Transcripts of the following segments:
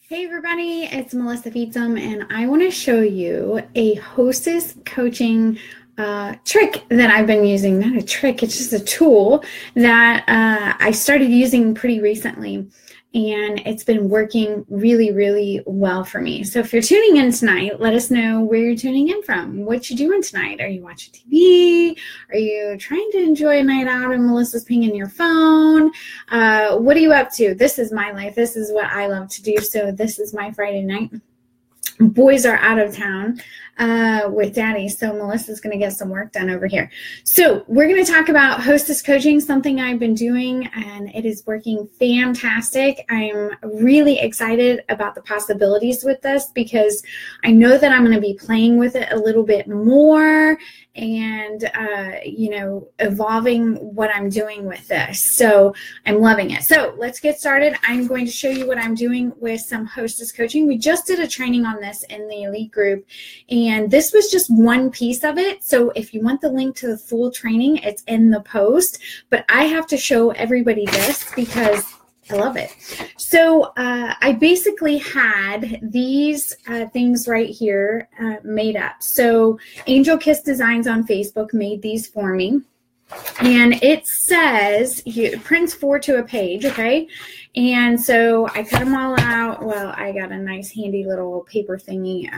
Hey everybody, it's Melissa Feetsum, and I want to show you a Hostess coaching trick that I've been using. Not a trick, it's just a tool that I started using pretty recently, and it's been working really, really well for me. So if you're tuning in tonight, let us know where you're tuning in from. What you doing tonight? Are you watching TV? Are you trying to enjoy a night out and Melissa's pinging your phone? What are you up to? This is my life. This is what I love to do. So this is my Friday night. Boys are out of town with daddy, so Melissa's going to get some work done over here. So we're going to talk about Hostess coaching, something I've been doing, and it is working fantastic. I'm really excited about the possibilities with this because I know that I'm going to be playing with it a little bit more and, evolving what I'm doing with this. So I'm loving it. So let's get started. I'm going to show you what I'm doing with some Hostess coaching. We just did a training on this in the elite group, and this was just one piece of it. So if you want the link to the full training, it's in the post, but I have to show everybody this because I love it. So I basically had these things right here made up. So Angel Kiss Designs on Facebook made these for me. And it says, it prints 4 to a page, okay? And so I cut them all out. Well, I got a nice handy little paper thingy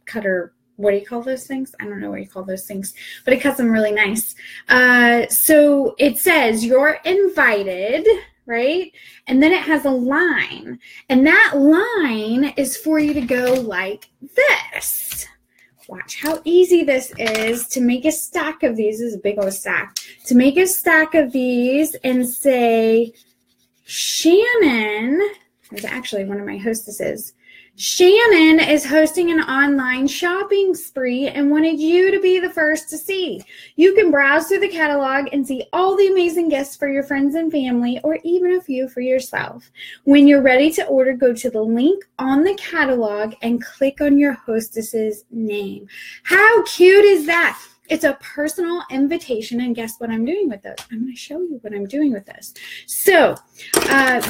cutter. What do you call those things? I don't know what you call those things, but it cuts them really nice. So it says, you're invited, right? And then it has a line. And that line is for you to go like this. Watch how easy this is to make a stack of these. This is a big old stack. To make a stack of these and say, Shannon, there's actually one of my hostesses. Shannon is hosting an online shopping spree and wanted you to be the first to see. You can browse through the catalog and see all the amazing gifts for your friends and family, or even a few for yourself. When you're ready to order, go to the link on the catalog and click on your hostess's name. How cute is that? It's a personal invitation, and guess what I'm doing with those? I'm going to show you what I'm doing with this. So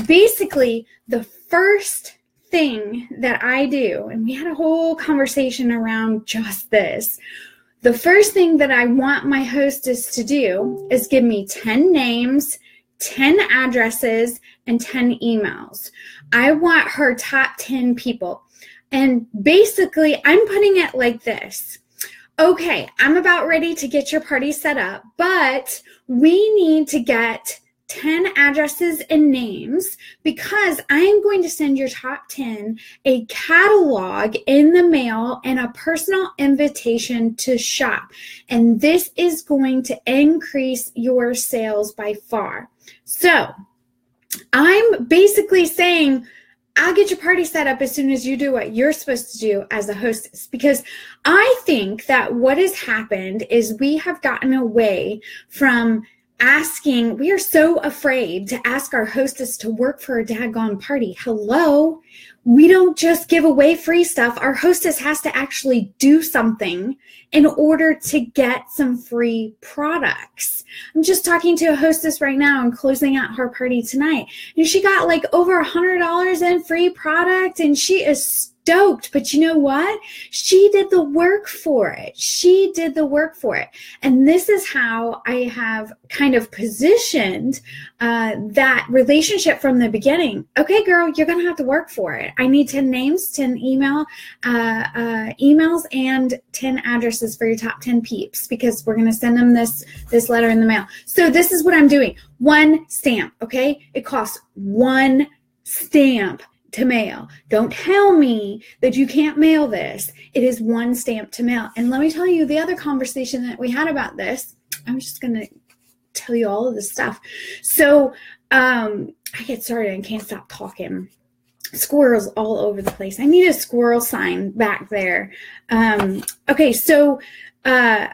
basically, the first thing that I do, and we had a whole conversation around just this. The first thing that I want my hostess to do is give me 10 names, 10 addresses, and 10 emails. I want her top 10 people. And basically, I'm putting it like this. Okay, I'm about ready to get your party set up, but we need to get 10 addresses and names because I am going to send your top 10 a catalog in the mail and a personal invitation to shop. And this is going to increase your sales by far. So I'm basically saying, I'll get your party set up as soon as you do what you're supposed to do as a hostess, because I think that what has happened is we have gotten away from asking. We are so afraid to ask our hostess to work for a daggone party. Hello? We don't just give away free stuff. Our hostess has to actually do something in order to get some free products. I'm just talking to a hostess right now and closing out her party tonight. And she got like over $100 in free product, and she is stoked. But you know what? She did the work for it. She did the work for it. And this is how I have kind of positioned that relationship from the beginning. Okay, girl, you're going to have to work for it. I need 10 names, 10 emails, and 10 addresses for your top 10 peeps, because we're going to send them this letter in the mail. So this is what I'm doing. 1 stamp, okay? It costs 1 stamp to mail. Don't tell me that you can't mail this. It is 1 stamp to mail. And let me tell you the other conversation that we had about this. I'm just going to tell you all of this stuff. So I get started and can't stop talking. Squirrels all over the place. I need a squirrel sign back there. Okay, so I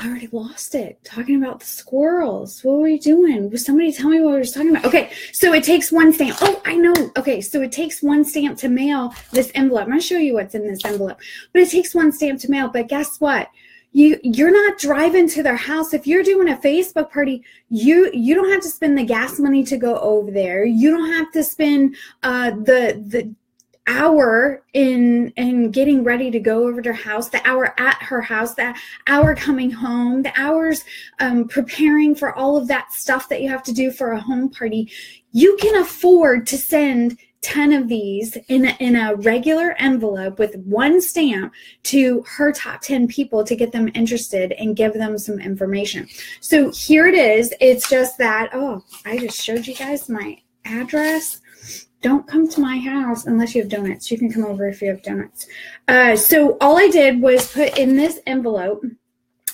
already lost it. Talking about the squirrels. What were we doing? Was somebody tell me what we were talking about? Okay, so it takes 1 stamp. Oh, I know. Okay, so it takes 1 stamp to mail this envelope. I'm going to show you what's in this envelope. But it takes 1 stamp to mail. But guess what? you're not driving to their house. If you're doing a Facebook party, you don't have to spend the gas money to go over there. You don't have to spend the hour in getting ready to go over to her house, the hour at her house, the hour coming home, the hours preparing for all of that stuff that you have to do for a home party. You can afford to send 10 of these in a regular envelope with one stamp to her top 10 people to get them interested and give them some information. So here it is. It's just that, oh, I just showed you guys my address. Don't come to my house unless you have donuts. You can come over if you have donuts. So all I did was put in this envelope,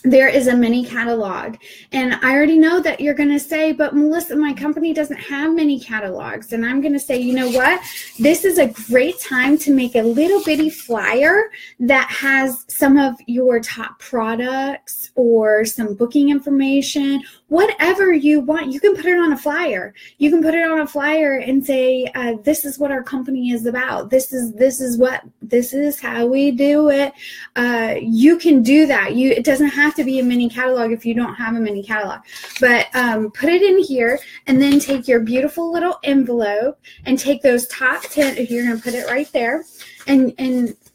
there is a mini catalog. And I already know that you're going to say, but Melissa, my company doesn't have many catalogs. And I'm going to say, you know what? This is a great time to make a little bitty flyer that has some of your top products or some booking information, whatever you want. You can put it on a flyer. You can put it on a flyer and say, this is what our company is about. This is how we do it. You can do that. It doesn't have to be a mini catalog if you don't have a mini catalog, but put it in here and then take your beautiful little envelope and take those top 10. If you're going to put it right there and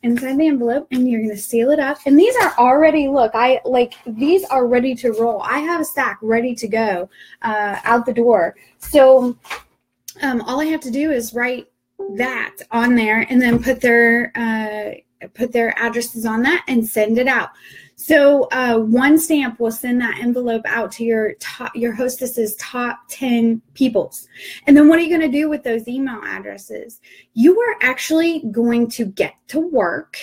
inside the envelope, and you're going to seal it up. And these are already, look, these are ready to roll. I have a stack ready to go out the door. So all I have to do is write that on there and then put their addresses on that and send it out. So one stamp will send that envelope out to your hostess's top 10 peoples. And then what are you going to do with those email addresses? You are actually going to get to work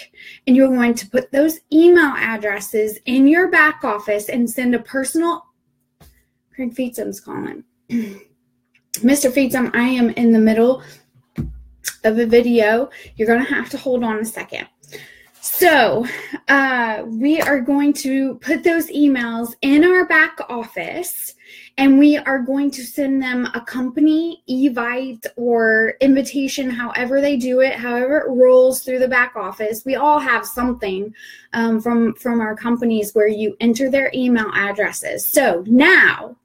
and you're going to put those email addresses in your back office and send a personal. Craig Feetsam's calling. Mr. Feetsam, I am in the middle of a video. You're going to have to hold on a second. So we are going to put those emails in our back office and we are going to send them a company evite or invitation, however they do it, however it rolls through the back office. We all have something from our companies where you enter their email addresses. So now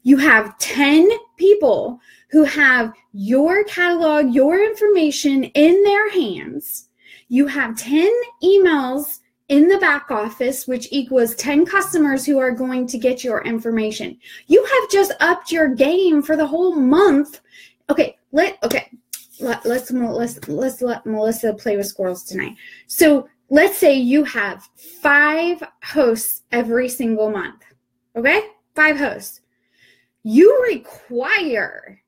you have 10 people who have your catalog, your information in their hands. You have 10 emails in the back office, which equals 10 customers who are going to get your information. You have just upped your game for the whole month. Okay, let's let Melissa play with squirrels tonight. So let's say you have 5 hosts every single month. Okay, 5 hosts. You require,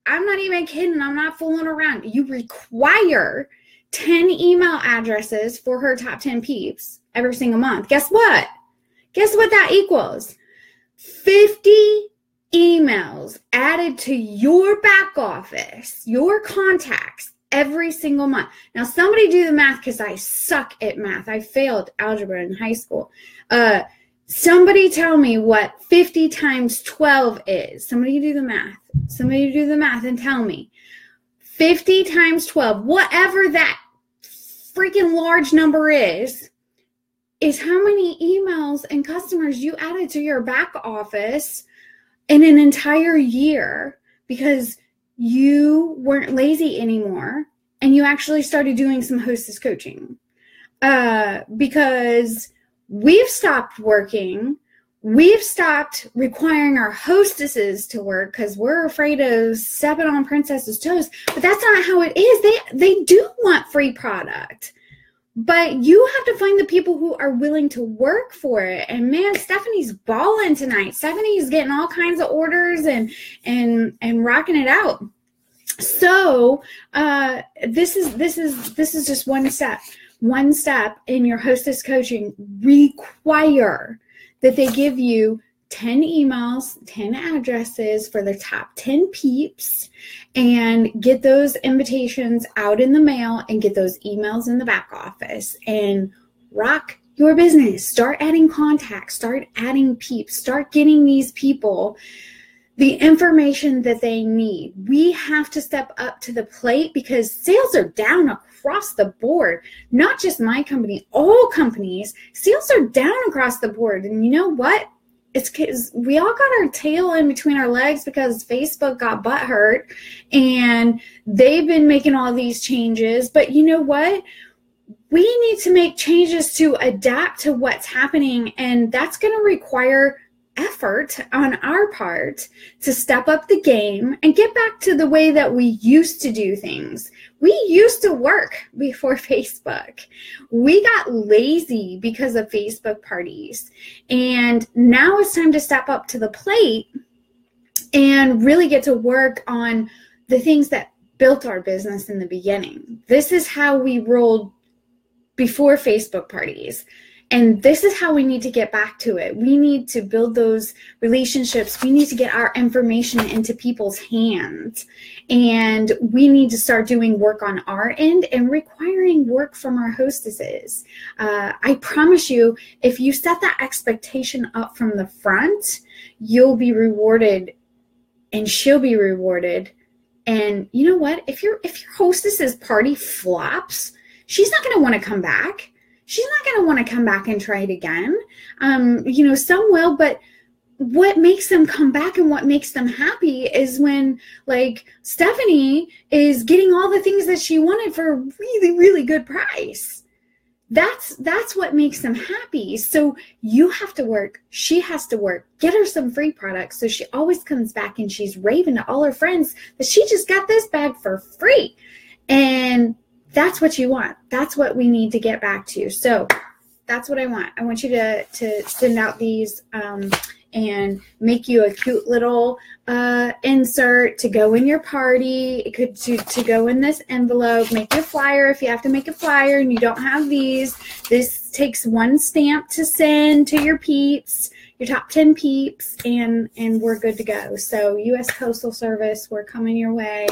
I'm not even kidding, I'm not fooling around. You require 10 email addresses for her top 10 peeps every single month. Guess what? Guess what that equals? 50 emails added to your back office, your contacts, every single month. Now, somebody do the math because I suck at math. I failed algebra in high school. Somebody tell me what 50 times 12 is. Somebody do the math. Somebody do the math and tell me. 50 times 12, whatever that freaking large number is how many emails and customers you added to your back office in an entire year because you weren't lazy anymore and you actually started doing some hostess coaching. Because we've stopped working. We've stopped requiring our hostesses to work because we're afraid of stepping on princesses' toes. But that's not how it is. They do want free product. But you have to find the people who are willing to work for it. And man, Stephanie's balling tonight. Stephanie's getting all kinds of orders and rocking it out. So this is just one step. One step in your hostess coaching. Require that they give you 10 emails, 10 addresses for the top 10 peeps and get those invitations out in the mail and get those emails in the back office and rock your business. Start adding contacts, start adding peeps, start getting these people the information that they need. We have to step up to the plate because sales are down across the board. Not just my company, all companies, sales are down across the board. And you know what? It's because we all got our tail in between our legs because Facebook got butthurt and they've been making all these changes. But you know what? We need to make changes to adapt to what's happening, and that's going to require effort on our part to step up the game and get back to the way that we used to do things. We used to work before Facebook. We got lazy because of Facebook parties. And now it's time to step up to the plate and really get to work on the things that built our business in the beginning. This is how we rolled before Facebook parties. And this is how we need to get back to it. We need to build those relationships. We need to get our information into people's hands. And we need to start doing work on our end and requiring work from our hostesses. I promise you, if you set that expectation up from the front, you'll be rewarded and she'll be rewarded. And you know what? If your hostess's party flops, she's not going to want to come back. She's not going to want to come back and try it again. Some will, but what makes them come back and what makes them happy is when, like, Stephanie is getting all the things that she wanted for a really, really good price. That's what makes them happy. So you have to work. She has to work. Get her some free products so she always comes back and she's raving to all her friends that she just got this bag for free. And that's what you want. That's what we need to get back to. So that's what I want. I want you to send out these and make you a cute little insert to go in your party. It could to go in this envelope. Make your flyer if you have to make a flyer and you don't have these. This takes one stamp to send to your peeps, your top 10 peeps, and we're good to go. So U.S. Postal Service, we're coming your way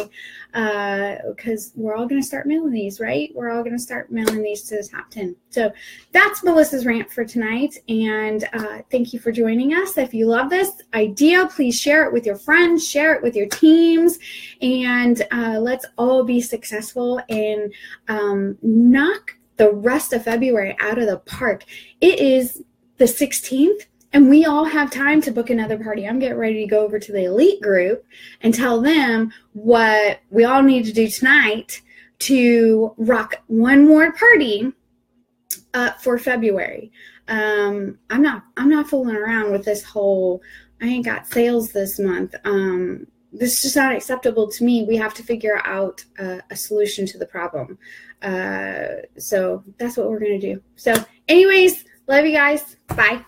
because we're all going to start mailing these, right? We're all going to start mailing these to the top 10. So that's Melissa's rant for tonight, and thank you for joining us. If you love this idea, please share it with your friends, share it with your teams, and let's all be successful and knock the rest of February out of the park. It is the 16th. And we all have time to book another party. I'm getting ready to go over to the elite group and tell them what we all need to do tonight to rock one more party for February. I'm not fooling around with this whole, I ain't got sales this month. This is just not acceptable to me. We have to figure out a solution to the problem. So that's what we're going to do. So anyways, love you guys. Bye.